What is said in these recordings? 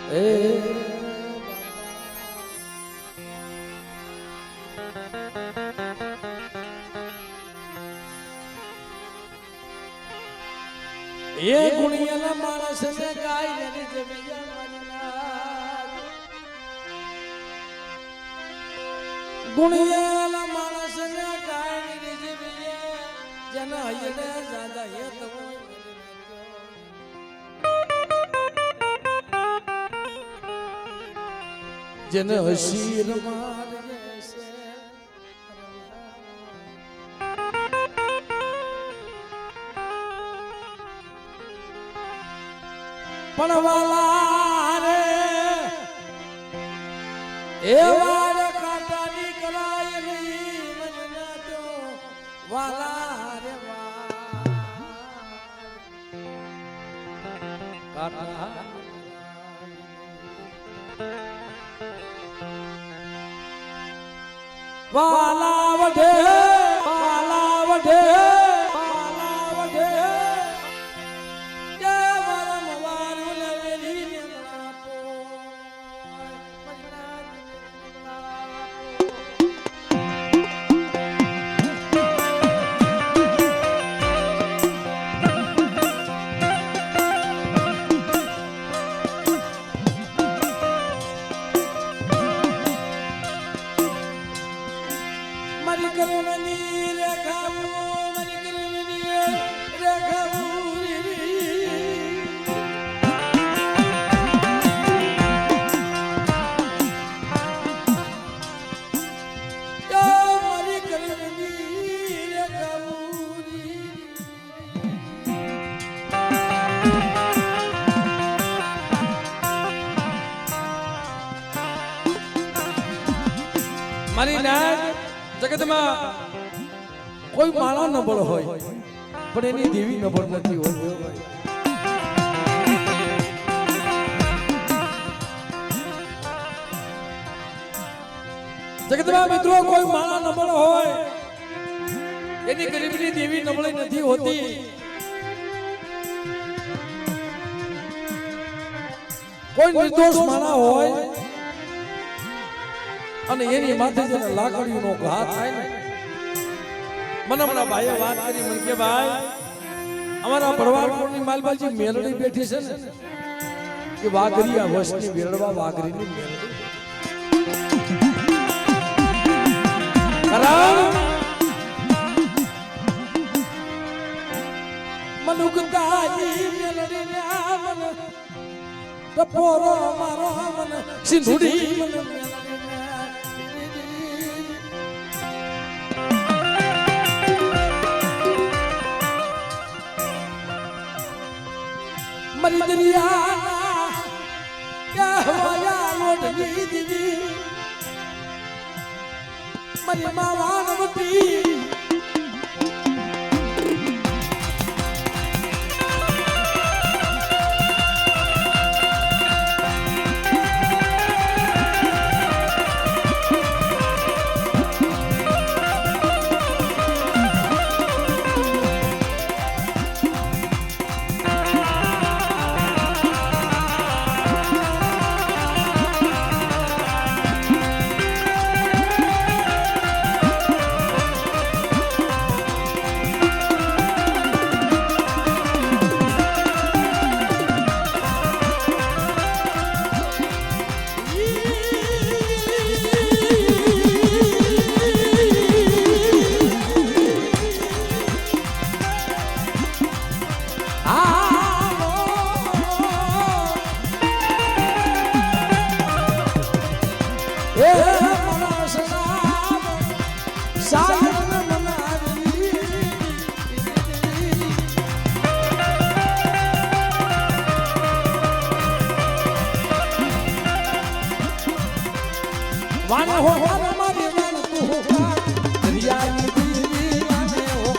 એ ગુણિયાના માણસને ગાય નથી જમી ગુણિયાના માણસને ગાય નથી જમી જેના હૈયે જાદા હે તો જન હસી રમાડ છે પણ વાલા રે એવા રે કાંટાની કરાય નહીં મને તો વાલા રે કાંટા વાલા વઢે વાલા વઢે વાલા વઢે જય વરમ વારુ લવેલી નાપો મારી કરમની રેખાઓ મારી કરમની રેખાઓ મારી કરમની રેખાઓ મારી નાગ જગતમાં કોઈ માળા નબળ હોય પણ એની દેવી નબળ નથી હોતી જગતમાં મિત્રો કોઈ માળા નબળ હોય એની ગરીબની દેવી નબળી નથી હોતી કોઈ નિર્દોષ માળા હોય અને એની માથે જેને લાકડીનો ઘા થાય ને મને હમણાં ભાઈએ વાત કરી મને કે ભાઈ અમારા ભરવાડપુરની માલબાજી મેલડી બેઠી છે ને કે વાઘરિયા વસની વેરડવા વાઘરીની મેલડી મનુકતાજી મેલડી ના મન ટપોરો મારો મન સિંધુડી મન મરી દરિયા કહેવાયા લોટની દીદી મરી માવાનવતી વાને હો વાને મારી વાને તું હો દરિયાની દીવી વાને હો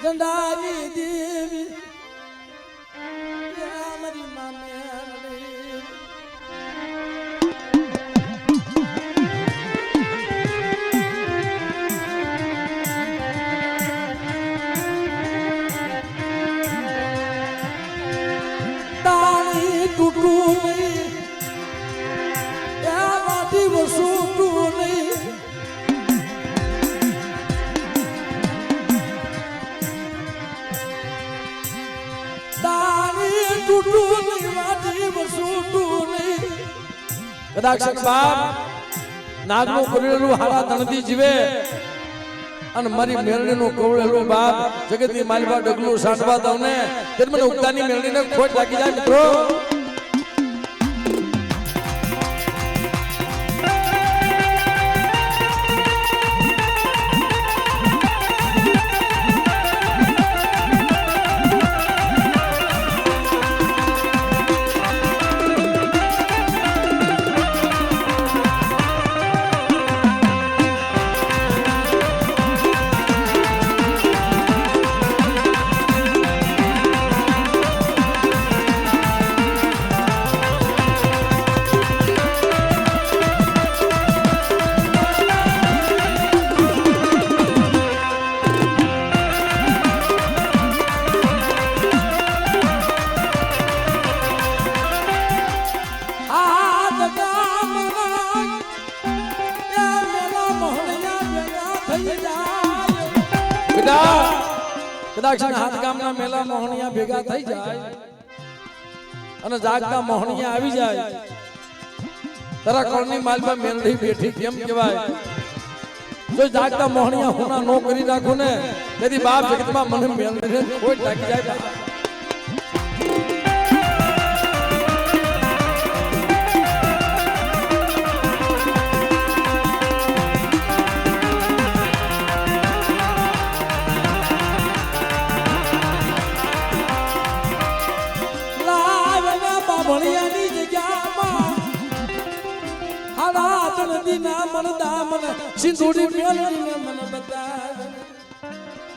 જંડાની દેવી મારી મામે તાળી તૂટું નહીં એમાંથી વસૂટું નહીં કદાચ બાપ નાગનું કરેલું હારા ધણથી જીવે અને મારી મેળણીનું કવળેલું બાપ જગતની માલવા ડગલું સાંડવા દઉં ને તે મને ઉગતાની મેળણીને ખોટ લાગી જાય મિત્રો. કદાચ હાથ ગામના મેલા મોહણિયા ભેગા થઈ જાય અને જાગતા મોહણિયા આવી જાય તારા કોણની માલમાં મેલડી બેઠી કેમ કહેવાય. જો જાગતા મોહણિયા હોના નો કરી નાખો ને તેથી બાપ જગતમાં મને મેલડીને ખોટ લાગી જાય.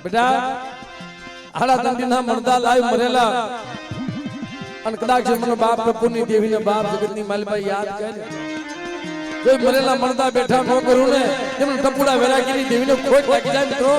બેટા હાડા દંડીના મણદા લાઈવ મરેલા અને કદાચ મને બાપ પ્રભુની દેવીને બાપ જગતની માલભાઈ યાદ કરે જો મરેલા મણદા બેઠા ન કરું ને તેમને ટપુડા વેરાગીની દેવીને ખોટ લાગી જાય મિત્રો.